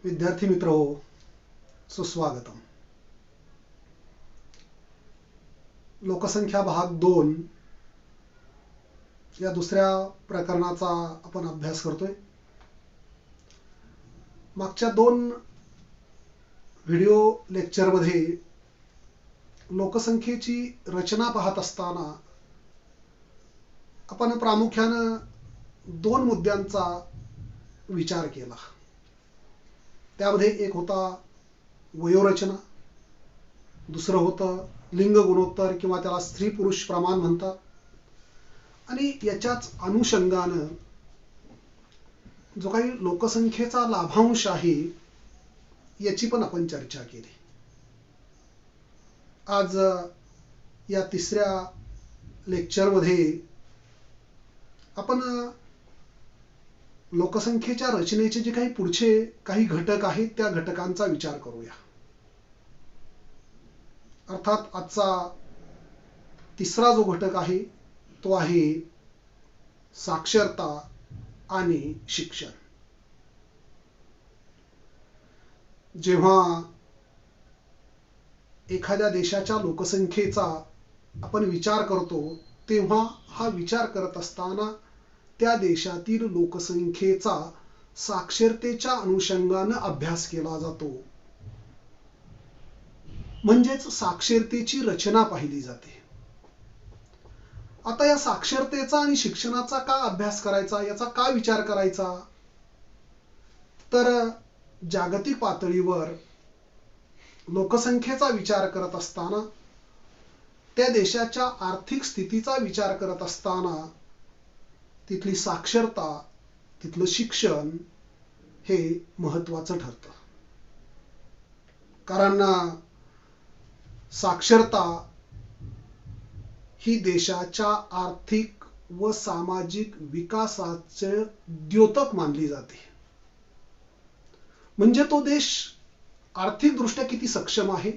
विद्यार्थी मित्र हो, सुस्वागतम. लोकसंख्या भाग 2 या दुसऱ्या प्रकरणाचा आपण अभ्यास करतोय. मागच्या 2 व्हिडिओ लेक्चरमध्ये लोकसंख्येची रचना पाहत असताना आपण प्रामुख्याने 2 मुद्द्यांचा विचार केला. त्यामध्ये एक होता वयोरचना, दुसरं होतं लिंग गुणोत्तर किंवा त्याला स्त्री पुरुष प्रमाण म्हणतात. आणि याच्याच अनुषंगानं जो काही लोकसंख्येचा लाभांश आहे याची पण आपण चर्चा केली. आज या तिसऱ्या लेक्चरमध्ये आपण लोकसंख्येच्या रचनेचे जे काही पुढचे काही घटक आहेत त्या घटकांचा विचार करूया. अर्थात आजचा तिसरा जो घटक आहे तो आहे साक्षरता आणि शिक्षण. जेव्हा एखाद्या देशाच्या लोकसंख्येचा आपण विचार करतो तेव्हा हा विचार करत असताना त्या देशातील लोकसंख्येचा साक्षरतेच्या अनुषंगाने अभ्यास केला जातो. म्हणजेच साक्षरतेची रचना पाहिली जाते. आता या साक्षरतेचा आणि शिक्षणाचा का अभ्यास करायचा, याचा का विचार करायचा, तर जागतिक पातळीवर लोकसंख्येचा विचार करत असताना, त्या देशाच्या आर्थिक स्थितीचा विचार करत असताना तिथली साक्षरता, तिथलं शिक्षण हे महत्त्वाचं ठरतं. कारण साक्षरता ही देशाच्या आर्थिक व सामाजिक विकासाचे द्योतक मानली जाते. म्हणजे तो देश आर्थिकदृष्ट्या किती सक्षम आहे,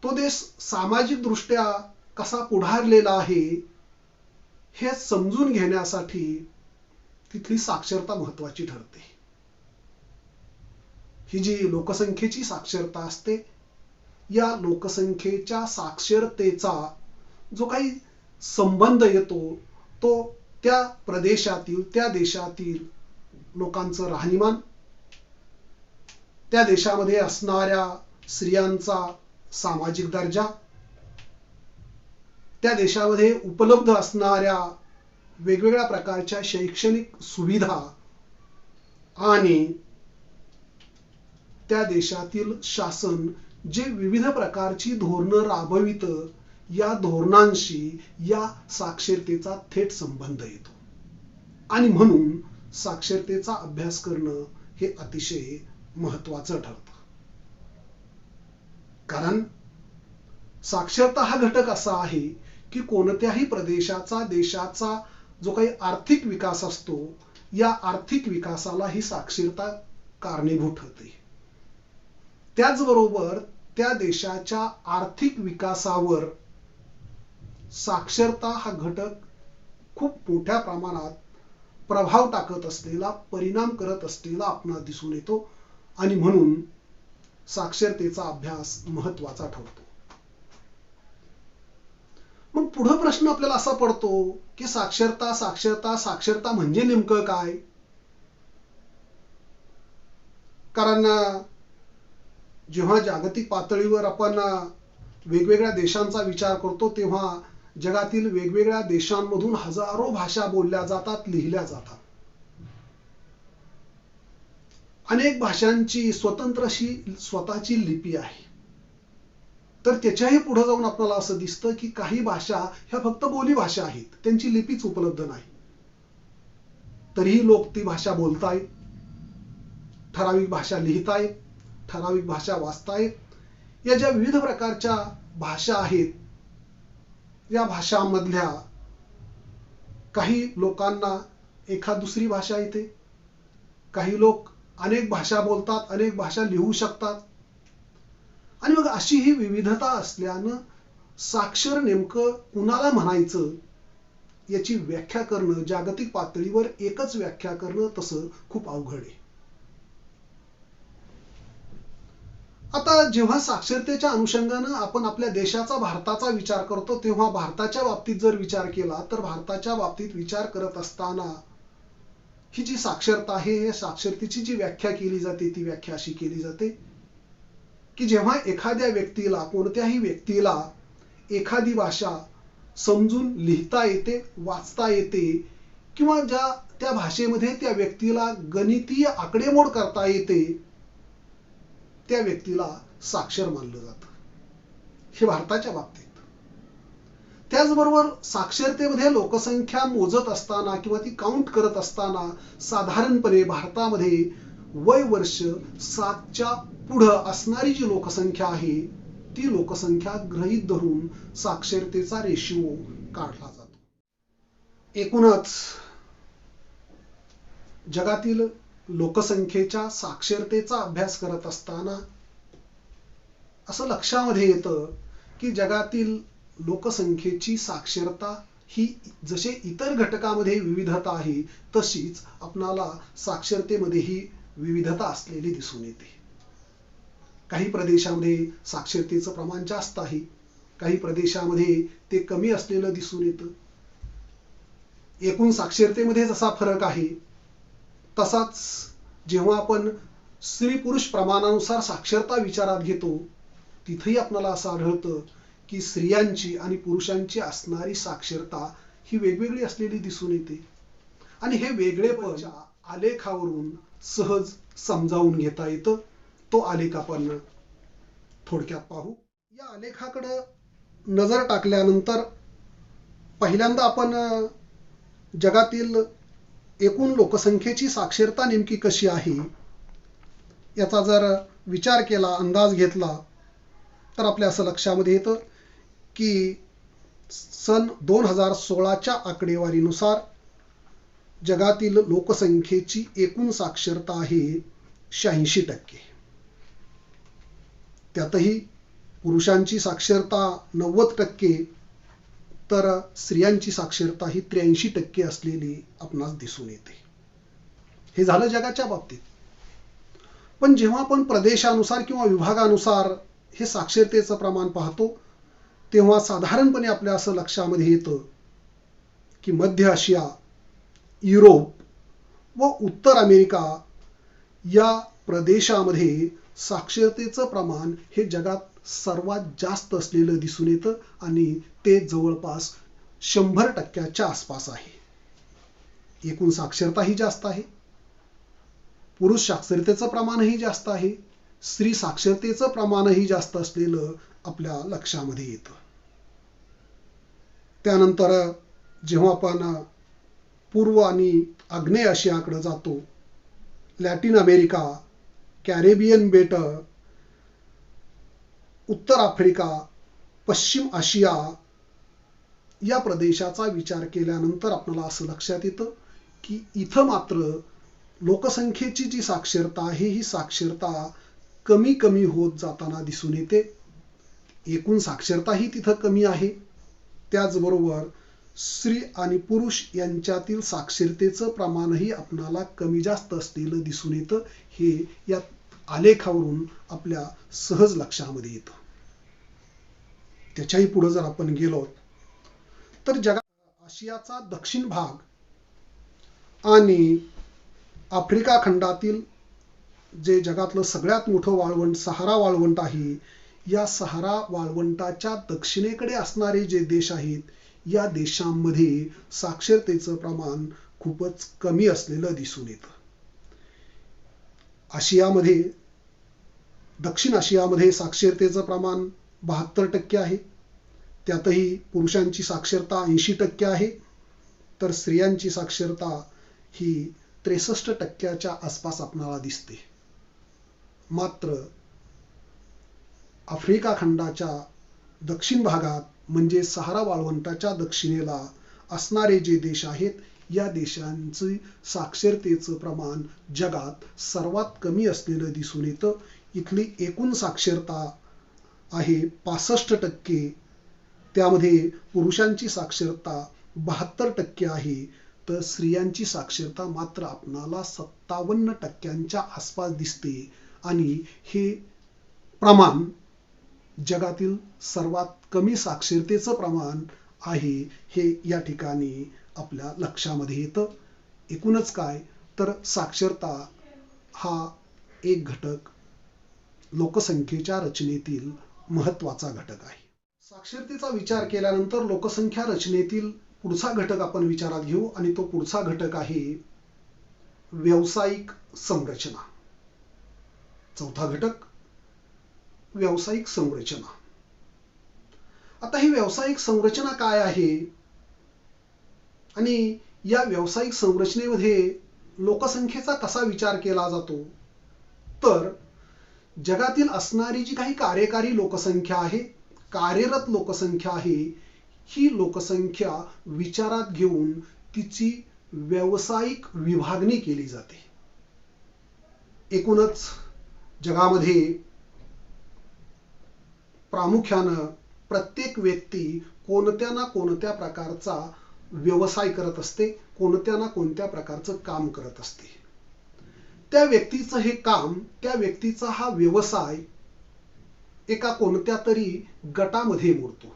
तो देश सामाजिकदृष्ट्या कसा पुढारलेला आहे हे समजून घेण्यासाठी तिथली साक्षरता महत्त्वाची ठरते. ही जी लोकसंख्येची साक्षरता असते, या लोकसंख्येच्या साक्षरतेचा जो काही संबंध येतो तो त्या प्रदेशातील, त्या देशातील लोकांचं राहणीमान, त्या देशामध्ये असणाऱ्या स्त्रियांचा सामाजिक दर्जा, त्या देशामध्ये उपलब्ध असणाऱ्या वेगवेगळ्या प्रकारच्या शैक्षणिक सुविधा आणि त्या देशातील शासन जे विविध प्रकारची धोरणं राबवितं, या धोरणांशी या साक्षरतेचा थेट संबंध येतो. आणि म्हणून साक्षरतेचा अभ्यास करणं हे अतिशय महत्त्वाचं ठरतं. कारण साक्षरता हा घटक असा आहे की कोणत्याही प्रदेशाचा, देशाचा जो काही आर्थिक विकास असतो, या आर्थिक विकासाला ही साक्षरता कारणीभूत ठरते. त्याचबरोबर त्या देशाच्या आर्थिक विकासावर साक्षरता हा घटक खूप मोठ्या प्रमाणात प्रभाव टाकत असलेला, परिणाम करत असलेला आपणास दिसून येतो. आणि म्हणून साक्षरतेचा अभ्यास महत्त्वाचा ठरतो. मग पुढे प्रश्न आपल्याला असा पडतो की साक्षरता साक्षरता साक्षरता म्हणजे नेमकं काय? कारण जेव्हा जागतिक पातळीवर आपण वेगवेगळ्या देशांचा विचार करतो तेव्हा जगातील वेगवेगळ्या देशांमधून हजारो भाषा बोलल्या जातात, लिहिल्या जातात. अनेक भाषांची स्वतंत्र अशी स्वतःची लिपी आहे. तर त्याच्याही पुढे जाऊन आपल्याला असं दिसतं की काही भाषा ह्या फक्त बोली भाषा आहेत, त्यांची लिपीच उपलब्ध नाही. तरीही लोक ती भाषा बोलतायत, ठराविक भाषा लिहितायत, ठराविक भाषा वाचतायत. या ज्या विविध प्रकारच्या भाषा आहेत, या भाषांमधल्या काही लोकांना एखाद दुसरी भाषा येते, काही लोक अनेक भाषा बोलतात, अनेक भाषा लिहू शकतात. आणि मग अशी ही विविधता असल्यानं साक्षर नेमकं कुणाला म्हणायचं याची व्याख्या करणं, जागतिक पातळीवर एकच व्याख्या करणं तसं खूप अवघड आहे. आता जेव्हा साक्षरतेच्या अनुषंगानं आपण आपल्या देशाचा, भारताचा विचार करतो, तेव्हा भारताच्या बाबतीत जर विचार केला तर भारताच्या बाबतीत विचार करत असताना ही जी साक्षरता आहे, या साक्षरतेची जी व्याख्या केली जाते ती व्याख्या अशी केली जाते की जेव्हा एखाद्या व्यक्तीला, कोणत्याही व्यक्तीला एखादी भाषा समजून लिहिता येते, वाचता येते, किंवा त्या भाषेमध्ये त्या व्यक्तीला गणितीय आकडेमोड करता येते, त्या व्यक्तीला साक्षर मानलं जातं. हे भारताच्या बाबतीत. त्याचबरोबर साक्षरतेमध्ये लोकसंख्या मोजत असताना किंवा ती काउंट करत असताना साधारणपणे भारतामध्ये वय वर्ष 7च्या पुढं असणारी जी लोकसंख्या आहे ती लोकसंख्या गृहीत धरून साक्षरतेचा रेशिओ काढला जातो. एकूणच जगातील लोकसंख्येच्या साक्षरतेचा अभ्यास करत असताना असं लक्षामध्ये येतं की जगातील लोकसंख्येची साक्षरता ही जसे इतर घटकामध्ये विविधता आहे तशीच आपणाला साक्षरतेमध्येही विविधता असलेली दिसून येते. काही प्रदेशामध्ये साक्षरतेचं प्रमाण जास्त आहे, काही प्रदेशामध्ये ते कमी असलेलं दिसून येतं. एकूण साक्षरतेमध्ये जसा फरक आहे तसाच जेव्हा आपण स्त्री पुरुष प्रमाणानुसार साक्षरता विचारात घेतो तिथेही आपल्याला असं आढळतं की स्त्रियांची आणि पुरुषांची असणारी साक्षरता ही वेगवेगळी असलेली दिसून येते. आणि हे वेगळेपण आलेखावरून सहज समजावून घेता येतं. तो आलेख आपण थोडक्यात पाहू. या आलेखाकडे नजर टाकल्यानंतर पहिल्यांदा आपण जगातील एकूण लोकसंख्येची साक्षरता नेमकी कशी आहे याचा जर विचार केला, अंदाज घेतला तर आपल्या असं लक्षामध्ये येतं की सन 2016च्या आकडेवारीनुसार जगातील लोकसंख्येची एकूण साक्षरता आहे 86%. त्यातही पुरुषांची साक्षरता 90%, तर स्त्रियांची साक्षरता ही 83% असलेली आपणास दिसून येते. हे झालं जगाच्या बाबतीत. पण जेव्हा आपण प्रदेशानुसार किंवा विभागानुसार हे साक्षरतेचं प्रमाण पाहतो तेव्हा साधारणपणे आपल्या असं लक्षामध्ये येतं की मध्य आशिया, युरोप व उत्तर अमेरिका या प्रदेशामध्ये साक्षरतेचं प्रमाण हे जगात सर्वात जास्त असलेलं दिसून येतं आणि ते जवळपास 100%च्या आसपास आहे. एकूण साक्षरताही जास्त आहे, पुरुष साक्षरतेचं प्रमाणही जास्त आहे, स्त्री साक्षरतेचं प्रमाणही जास्त असलेलं आपल्या लक्षामध्ये येतं. त्यानंतर जेव्हा आपण पूर्व आणि आग्नेय आशियाकडे जातो, लॅटिन अमेरिका, कॅरेबियन बेट, उत्तर आफ्रिका, पश्चिम आशिया या प्रदेशाचा विचार केल्यानंतर आपल्याला असं लक्षात येतं की इथं मात्र लोकसंख्येची जी साक्षरता आहे ही साक्षरता कमी कमी होत जाताना दिसून येते. एकूण साक्षरताही तिथं कमी आहे. त्याचबरोबर स्त्री आणि पुरुष यांच्यातील साक्षरतेचं प्रमाणही आपणाला कमी जास्त असलेलं दिसून येतं. हे या आलेखावरून आपल्या सहज लक्षामध्ये येतं. त्याच्याही पुढे जर आपण गेलो तर जगात आशियाचा दक्षिण भाग आणि आफ्रिका खंडातील जे जगातलं सगळ्यात मोठं वाळवंट सहारा वाळवंट आहे, या सहारा वाळवंटाच्या दक्षिणेकडे असणारे जे देश आहेत या देशांमध्ये साक्षरतेचं प्रमाण खूपच कमी असलेलं दिसून येतं. आशियामध्ये, दक्षिण आशियामध्ये साक्षरतेचं प्रमाण 72% आहे. त्यातही पुरुषांची साक्षरता 80% आहे, तर स्त्रियांची साक्षरता ही 63%च्या आसपास आपल्याला दिसते. मात्र आफ्रिका खंडाच्या दक्षिण भागात म्हणजे सहारा वाळवंटाच्या दक्षिणेला असणारे जे देश आहेत या देशांचे साक्षरतेचं प्रमाण जगात सर्वात कमी असलेलं दिसून येतं. इथली एकूण साक्षरता आहे 65%, त्यामध्ये पुरुषांची साक्षरता 72% आहे, तर स्त्रियांची साक्षरता मात्र आपणाला 57%च्या आसपास दिसते. आणि हे प्रमाण जगातील सर्वात कमी साक्षरतेचं प्रमाण आहे हे या ठिकाणी आपल्या लक्षामध्ये येतं. एकूणच काय तर साक्षरता हा एक घटक लोकसंख्येच्या रचनेतील महत्वाचा घटक आहे. साक्षरतेचा विचार केल्यानंतर लोकसंख्या रचनेतील पुढचा घटक आपण विचारात घेऊ आणि तो पुढचा घटक आहे व्यावसायिक संरचना. चौथा घटक व्यावसायिक संरचना. आता ही व्यावसायिक संरचना काय आहे आणि या व्यावसायिक संरचनेमध्ये लोकसंख्येचा कसा विचार केला जातो, तर जगातील असणारी जी काही कार्यकारी लोकसंख्या आहे, कार्यरत लोकसंख्या आहे, ही लोकसंख्या विचारात घेऊन तिची व्यावसायिक विभागणी केली जाते. एकूणच जगामध्ये प्रामुख्यानं प्रत्येक व्यक्ती कोणत्या ना कोणत्या प्रकारचा व्यवसाय करत असते, कोणत्या ना कोणत्या प्रकारचं काम करत असते. त्या व्यक्तीचं हे काम, त्या व्यक्तीचा हा व्यवसाय एका कोणत्या तरी गटामध्ये मोडतो.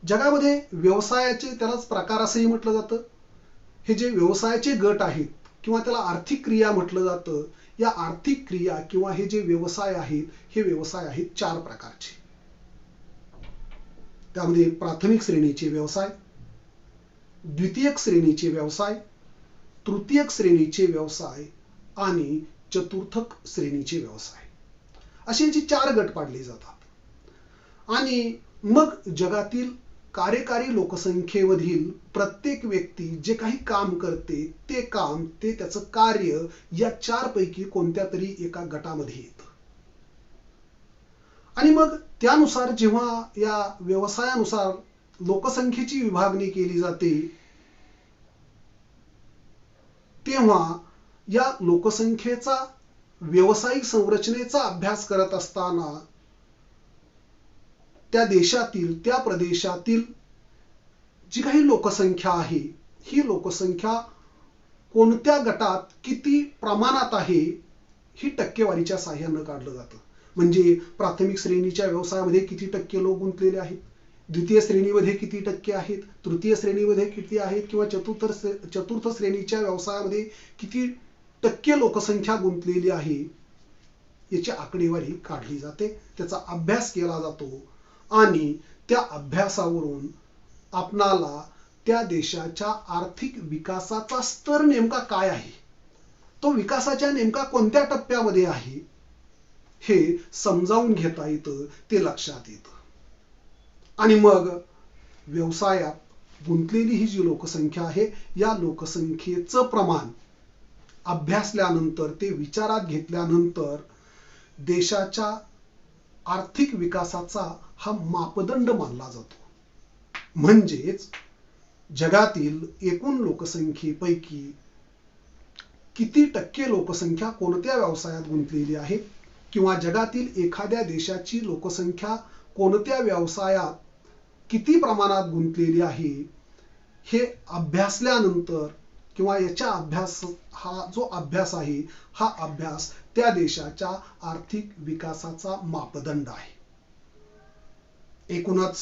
जगामध्ये व्यवसायाचे त्यालाच प्रकार असंही म्हटलं जातं. हे जे व्यवसायाचे गट आहेत किंवा त्याला आर्थिक क्रिया म्हटलं जातं, या आर्थिक क्रिया किंवा हे जे व्यवसाय आहेत, हे व्यवसाय आहेत 4 प्रकारचे. त्यामध्ये प्राथमिक श्रेणीचे व्यवसाय, द्वितीयक श्रेणीचे व्यवसाय, तृतीयक श्रेणीचे व्यवसाय आणि चतुर्थक श्रेणीचे व्यवसाय, असे याचे 4 गट पाडले जातात. आणि मग जगातील कार्यकारी लोकसंख्येमधील प्रत्येक व्यक्ती जे काही काम करते, ते काम, ते त्याचं कार्य या 4 पैकी कोणत्या तरी एका गटामध्ये येतं. आणि मग त्यानुसार जेव्हा या व्यवसायानुसार लोकसंख्येची विभागणी केली जाते, तेव्हा या लोकसंख्येचा व्यावसायिक संरचनेचा अभ्यास करत असताना त्या देशातील, त्या प्रदेशातील जी काही लोकसंख्या आहे, ही लोकसंख्या कोणत्या गटात किती प्रमाणात आहे, ही टक्केवारीच्या साहाय्यानं काढलं जातं. म्हणजे प्राथमिक श्रेणीच्या व्यवसायामध्ये किती टक्के लोक गुंतलेले आहेत, द्वितीय श्रेणीमध्ये किती टक्के आहेत, तृतीय श्रेणीमध्ये किती आहेत किंवा चतुर्थ श्रेणीच्या व्यवसायामध्ये किती टक्के लोकसंख्या गुंतलेली आहे, याची आकडेवारी काढली जाते, त्याचा अभ्यास केला जातो आणि त्या अभ्यासावरून आपणाला त्या देशाच्या आर्थिक विकासाचा स्तर नेमका काय आहे, तो विकासाच्या नेमका कोणत्या टप्प्यामध्ये आहे, हे समजावून घेता येतं, ते लक्षात येतं. आणि मग व्यवसायात गुंतलेली ही जी लोकसंख्या आहे, या लोकसंख्येचं प्रमाण अभ्यासल्यानंतर, ते विचारात घेतल्यानंतर देशाच्या आर्थिक विकासाचा हा मापदंड मानला जातो. म्हणजेच जगातील एकूण लोकसंख्येपैकी किती टक्के लोकसंख्या कोणत्या व्यवसायात गुंतलेली आहे किंवा जगातील एखाद्या देशाची लोकसंख्या कोणत्या व्यवसायात किती प्रमाणात गुंतलेली आहे, हे अभ्यासल्यानंतर किंवा याच्या अभ्यास, हा जो अभ्यास आहे, हा अभ्यास त्या देशाच्या आर्थिक विकासाचा मापदंड आहे. एकूणच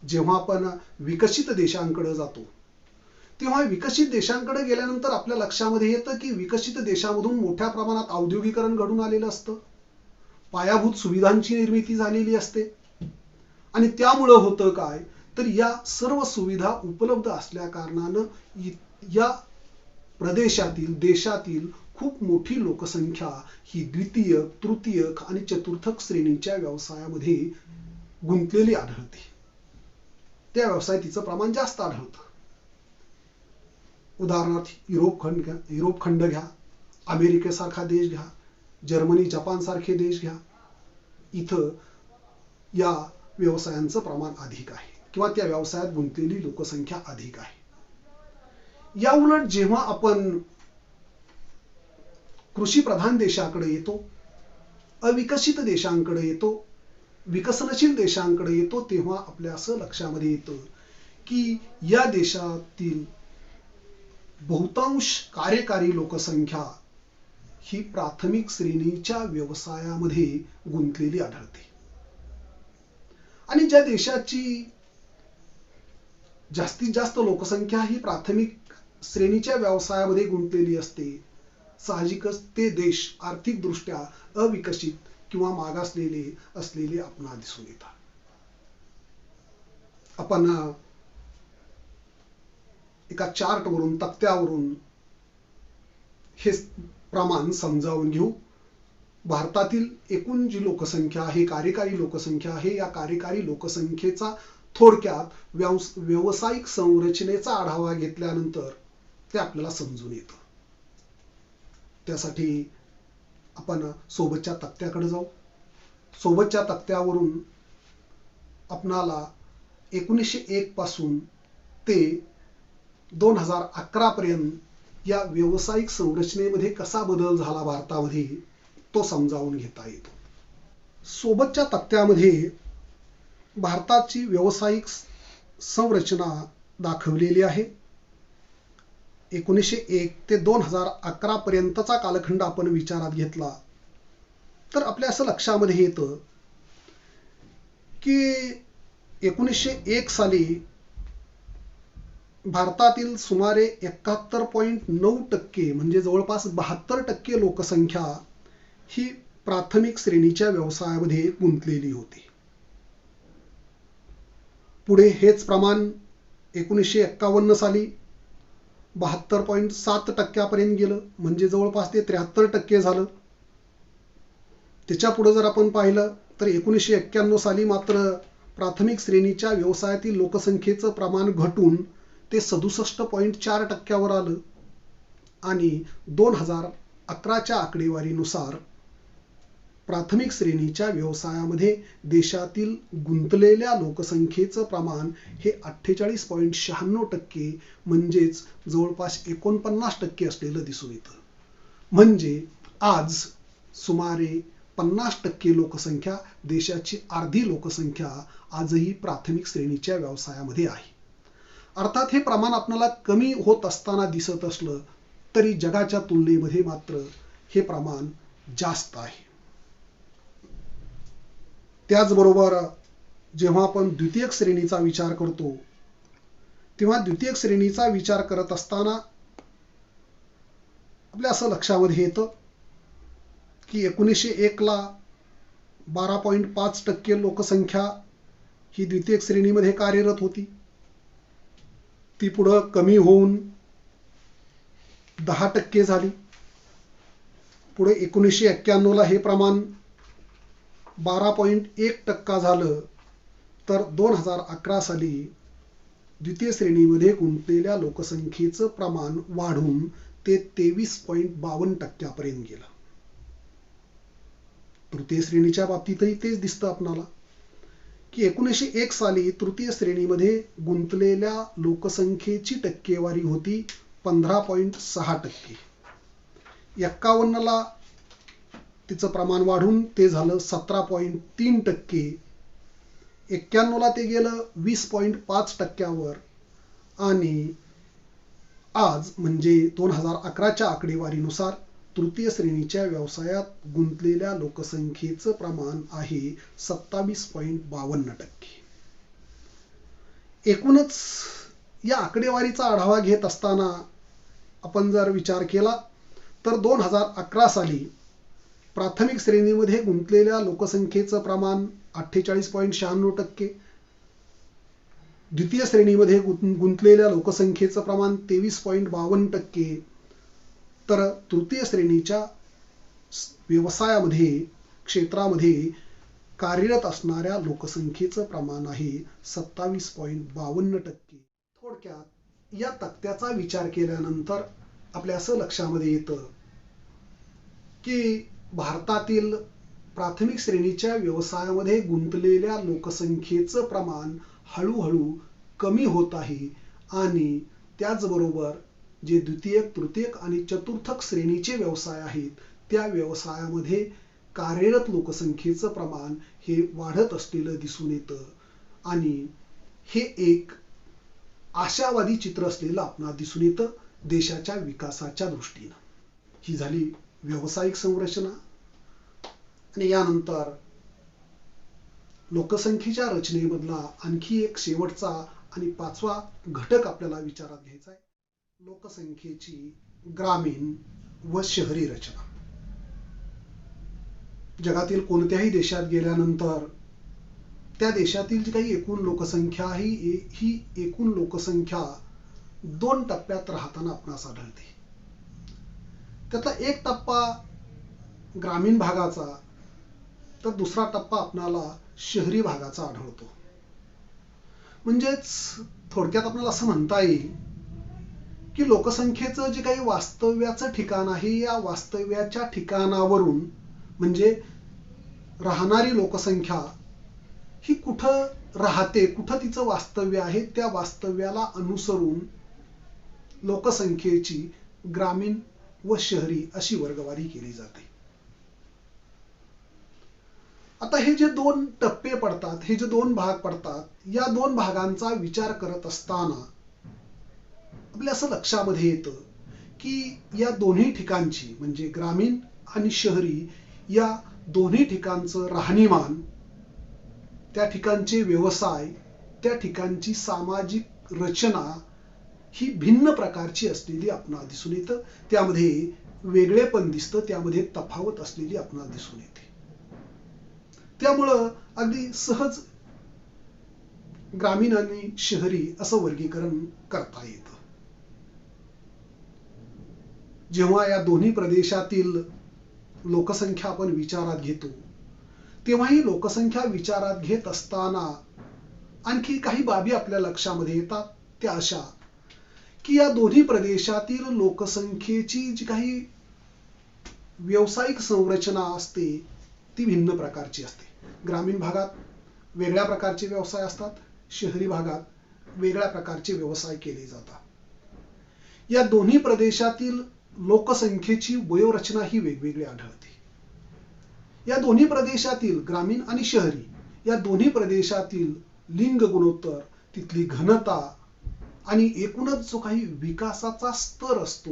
जेव्हा आपण विकसित देशांकडे जातो, तेव्हा विकसित देशांकडे गेल्यानंतर आपल्या लक्षामध्ये येतं की विकसित देशामधून मोठ्या प्रमाणात औद्योगिकरण घडून आलेलं असतं, पायाभूत सुविधांची निर्मिती झालेली असते आणि त्यामुळं होतं काय, तर या सर्व सुविधा उपलब्ध असल्या कारणानं या प्रदेशातील, देशातील खूप मोठी लोकसंख्या ही द्वितीयक, तृतीयक आणि चतुर्थक श्रेणीच्या व्यवसायामध्ये गुंतलेली आढळते. त्या व्यवसायात तिचं प्रमाण जास्त आढळतं. उदाहरणार्थ युरोप खंड घ्या, अमेरिकेसारखा देश घ्या, जर्मनी, जपान सारखे देश घ्या. इथं या व्यवसायांचं प्रमाण अधिक आहे किंवा त्या व्यवसायात गुंतलेली लोकसंख्या अधिक आहे. या उलट जेव्हा आपण कृषी प्रधान देशाकडे येतो, अविकसित देशांकडे येतो, विकसनशील देशांकडे येतो, तेव्हा आपल्या असं लक्षामध्ये येतं की या देशातील बहुतांश कार्यकारी लोकसंख्या ही प्राथमिक श्रेणीच्या व्यवसायामध्ये गुंतलेली आढळते. आणि ज्या देशाची जास्तीत जास्त लोकसंख्या ही प्राथमिक श्रेणीच्या व्यवसायामध्ये गुंतलेली असते, साहजिकच ते देश आर्थिकदृष्ट्या अविकसित किंवा मागासलेले असलेले आपणास दिसून येतात. आपण एका चार्टवरून, तक्त्यावरून हे प्रमाण समजावून घेऊ. भारतातील एकूण जी लोकसंख्या आहे, कार्यकारी लोकसंख्या आहे, या कार्यकारी लोकसंख्येचा थोडक्यात व्यावसायिक संरचनेचा आढावा घेतल्यानंतर ते आपल्याला समजून येतं. त्यासाठी आपण सोबतच्या तक्त्याकडे जाऊ. सोबतच्या तक्त्यावरून आपणाला 1901 पासून ते 2011 पर्यंत या व्यावसायिक संरचनेमध्ये कसा बदल झाला भारतामध्ये तो समजावून घेता येतो. सोबतच्या तक्त्यामध्ये भारताची व्यावसायिक संरचना दाखवलेली आहे. 1901 ते 2011 पर्यंतचा कालखंड आपण विचारात घेतला तर आपल्या असं लक्षामध्ये येतं की 1901 साली भारतातील सुमारे 71.9% म्हणजे जवळपास 72% लोकसंख्या ही प्राथमिक श्रेणीच्या व्यवसायामध्ये गुंतलेली होती. पुढे हेच प्रमाण 1951 साली 72.7% पर्यंत गेलं, म्हणजे जवळपास ते 73% झालं. त्याच्या पुढे जर आपण पाहिलं तर 1991 साली मात्र प्राथमिक श्रेणीच्या व्यवसायातील लोकसंख्येचं प्रमाण घटून ते 67.4% वर आलं आणि 2011च्या आकडेवारीनुसार प्राथमिक श्रेणीच्या व्यवसायामध्ये देशातील गुंतलेल्या लोकसंख्येचं प्रमाण हे 48.96% म्हणजेच जवळपास 49% असलेलं दिसून येतं. म्हणजे आज सुमारे 50% लोकसंख्या, देशाची अर्धी लोकसंख्या आजही प्राथमिक श्रेणीच्या व्यवसायामध्ये आहे. अर्थात हे प्रमाण आपल्याला कमी होत असताना दिसत असलं तरी जगाच्या तुलनेमध्ये मात्र हे प्रमाण जास्त आहे. त्याचबरोबर जेव्हा आपण द्वितीयक श्रेणीचा विचार करतो तेव्हा द्वितीयक श्रेणीचा विचार करत असताना आपल्या असं लक्षामध्ये येतं की 1901 ला 12.5% लोकसंख्या ही द्वितीयक श्रेणीमध्ये कार्यरत होती. ती पुढं कमी होऊन 10% झाली. पुढे 1991 ला हे प्रमाण 12.1% झालं तर 2011 साली द्वितीय श्रेणीमध्ये गुंतलेल्या लोकसंख्येचं प्रमाण वाढून ते 23.52% पर्यंत गेलं. तृतीय श्रेणीच्या बाबतीतही तेच दिसतं आपणाला की 1901 साली तृतीय श्रेणीमध्ये गुंतलेल्या लोकसंख्येची टक्केवारी होती 15.6%. 51 ला तिचं प्रमाण वाढून ते झालं 17.3%. 91 ला ते गेलं 20.5% वर आणि आज म्हणजे 2011च्या आकडेवारीनुसार तृतीय श्रेणीच्या व्यवसायात गुंतलेल्या लोकसंख्येचं प्रमाण आहे 27.52%. एकूणच या आकडेवारीचा आढावा घेत असताना आपण जर विचार केला तर 2011 साली प्राथमिक श्रेणीमध्ये गुंतलेल्या लोकसंख्येचं प्रमाण 48.96%, द्वितीय श्रेणीमध्ये गुंतलेल्या लोकसंख्येचं प्रमाण 23.52%, तर तृतीय श्रेणीच्या व्यवसायामध्ये क्षेत्रामध्ये कार्यरत असणाऱ्या लोकसंख्येचं प्रमाण आहे 27.52%. थोडक्यात या तक्त्याचा विचार केल्यानंतर आपल्या असं लक्षामध्ये येतं की भारतातील प्राथमिक श्रेणीच्या व्यवसायामध्ये गुंतलेल्या लोकसंख्येचं प्रमाण हळूहळू कमी होत आहे आणि त्याचबरोबर जे द्वितीयक, तृतीयक आणि चतुर्थक श्रेणीचे व्यवसाय आहेत त्या व्यवसायामध्ये कार्यरत लोकसंख्येचं प्रमाण हे वाढत असलेलं दिसून येतं आणि हे एक आशावादी चित्र असलेलं आपणास दिसून येतं देशाच्या विकासाच्या दृष्टीनं. ही झाली व्यावसायिक संरचना आणि यानंतर लोकसंख्येच्या रचनेमधला आणखी एक शेवटचा आणि 5वा घटक आपल्याला विचारात घ्यायचा आहे, लोकसंख्येची ग्रामीण व शहरी रचना. जगातील कोणत्याही देशात गेल्यानंतर त्या देशातील जी काही एकूण लोकसंख्या आहे ही एकूण लोकसंख्या 2 टप्प्यात राहताना आपणास आढळते. त्यातला एक टप्पा ग्रामीण भागाचा तर दुसरा टप्पा आपणाला शहरी भागाचा आढळतो. म्हणजेच थोडक्यात आपल्याला असं म्हणता येईल की लोकसंख्येचं जे काही वास्तव्याचं ठिकाण आहे, या वास्तव्याच्या ठिकाणावरून म्हणजे राहणारी लोकसंख्या ही कुठं राहते, कुठं तिचं वास्तव्य आहे, त्या वास्तव्याला अनुसरून लोकसंख्येची ग्रामीण व शहरी अशी वर्गवारी केली जाते. आता हे जे 2 टप्पे पडतात, हे जे 2 भाग पडतात, या 2 भागांचा विचार करत असताना आपल्या असं लक्षामध्ये येतं की या दोन्ही ठिकाणची म्हणजे ग्रामीण आणि शहरी या दोन्ही ठिकाणचं राहणीमान, त्या ठिकाणचे व्यवसाय, त्या ठिकाणची सामाजिक रचना ही भिन्न प्रकारची असलेली आपणाला दिसून येतं. त्यामध्ये वेगळेपण दिसतं, त्यामध्ये तफावत असलेली आपणाला दिसून येते. त्यामुळं अगदी सहज ग्रामीण आणि शहरी असं वर्गीकरण करता येतं. जेव्हा या दोन्ही प्रदेशातील लोकसंख्या आपण विचारात घेतो, तेव्हा ही लोकसंख्या विचारात घेत असताना आणखी काही बाबी आपल्या लक्षामध्ये येतात. त्या अशा की या दोन्ही प्रदेशातील लोकसंख्येची जी काही व्यावसायिक संरचना असते ती भिन्न प्रकारची असते. ग्रामीण भागात वेगळ्या प्रकारचे व्यवसाय असतात, शहरी भागात वेगळ्या प्रकारचे व्यवसाय केले जातात. या दोन्ही प्रदेशातील लोकसंख्येची वयोरचना ही वेगवेगळी आढळते. या दोन्ही प्रदेशातील ग्रामीण आणि शहरी या दोन्ही प्रदेशातील लिंग गुणोत्तर, तिथली घनता आणि एकूणच जो काही विकासाचा स्तर असतो,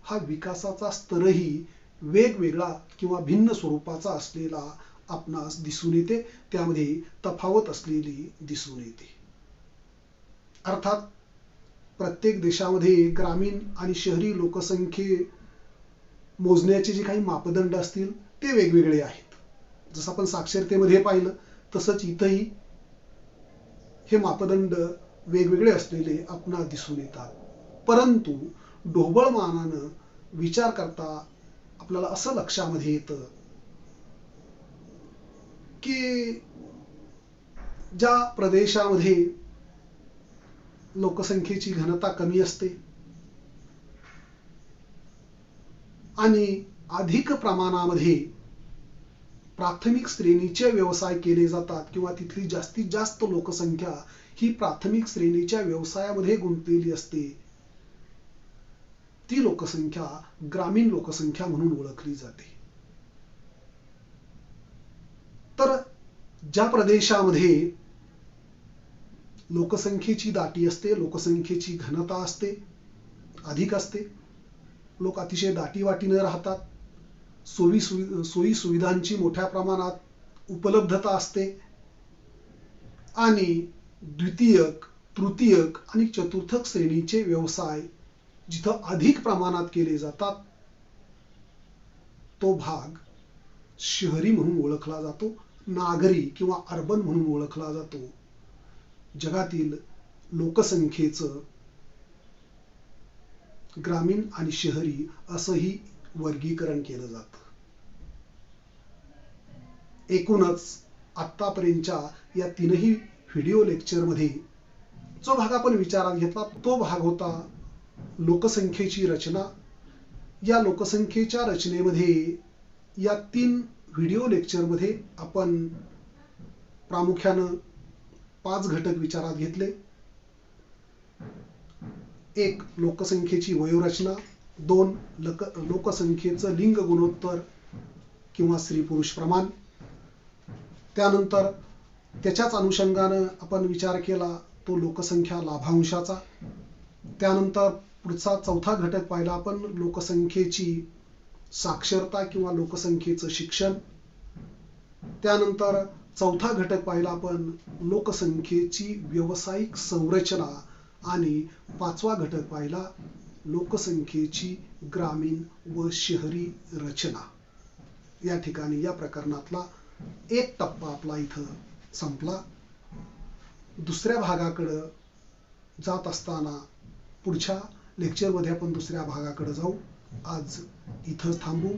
हा विकासाचा स्तरही वेगवेगळा किंवा भिन्न स्वरूपाचा असलेला आपणास दिसून येते, त्यामध्ये तफावत असलेली दिसून येते. अर्थात प्रत्येक देशामध्ये ग्रामीण आणि शहरी लोकसंख्ये मोजण्याचे जे काही मापदंड असतील ते वेगवेगळे आहेत. जसं आपण साक्षरतेमध्ये पाहिलं तसंच इथंही हे मापदंड वेगवेगळे असलेले आपणास दिसून येतात. परंतु ढोबळमानानं विचार करता आपल्याला असं लक्षामध्ये येतं की ज्या प्रदेशामध्ये लोकसंख्येची घनता कमी असते आणि अधिक प्रमाणामध्ये प्राथमिक श्रेणीचे व्यवसाय केले जातात किंवा तिथली जास्तीत जास्त लोकसंख्या ही प्राथमिक श्रेणीच्या व्यवसायामध्ये गुंतलेली असते, ती लोकसंख्या ग्रामीण लोकसंख्या म्हणून ओळखली जाते. तर ज्या प्रदेशामध्ये लोकसंख्येची दाटी असते, लोकसंख्येची घनता असते, अधिक असते, लोक अतिशय दाटीवाटीनं राहतात, सोयी सुविधांची मोठ्या प्रमाणात उपलब्धता असते आणि द्वितीयक, तृतीयक आणि चतुर्थक श्रेणीचे व्यवसाय जिथं अधिक प्रमाणात केले जातात, तो भाग शहरी म्हणून ओळखला जातो, नागरी किंवा अर्बन म्हणून ओळखला जातो. जगातील लोकसंख्येचं ग्रामीण आणि शहरी असंही वर्गीकरण केलं जातं. एकूणच आतापर्यंतच्या या 3ही व्हिडिओ लेक्चरमध्ये जो भाग आपण विचारात घेतला तो भाग होता लोकसंख्येची रचना. या लोकसंख्येच्या रचनेमध्ये या 3 व्हिडिओ लेक्चरमध्ये आपण प्रामुख्यानं 5 घटक विचारात घेतले. 1. लोकसंख्येची वयोरचना. 2. लोकसंख्येचं लिंग गुणोत्तर किंवा स्त्री पुरुष प्रमाण. त्यानंतर त्याच्याच अनुषंगानं आपण विचार केला तो लोकसंख्या लाभांशाचा. त्यानंतर पुढचा 4था घटक पाहिला आपण लोकसंख्येची साक्षरता किंवा लोकसंख्येचं शिक्षण. त्यानंतर चौथा घटक पाहिला आपण लोकसंख्येची व्यावसायिक संरचना. आणि पाचवा घटक पाहिला लोकसंख्येची ग्रामीण व शहरी रचना. या ठिकाणी या प्रकरणातला एक टप्पा आपला इथं संपला. दुसऱ्या भागाकडे जात असताना पुढच्या लेक्चरमध्ये आपण दुसऱ्या भागाकडे जाऊ. आज इथंच थांबू.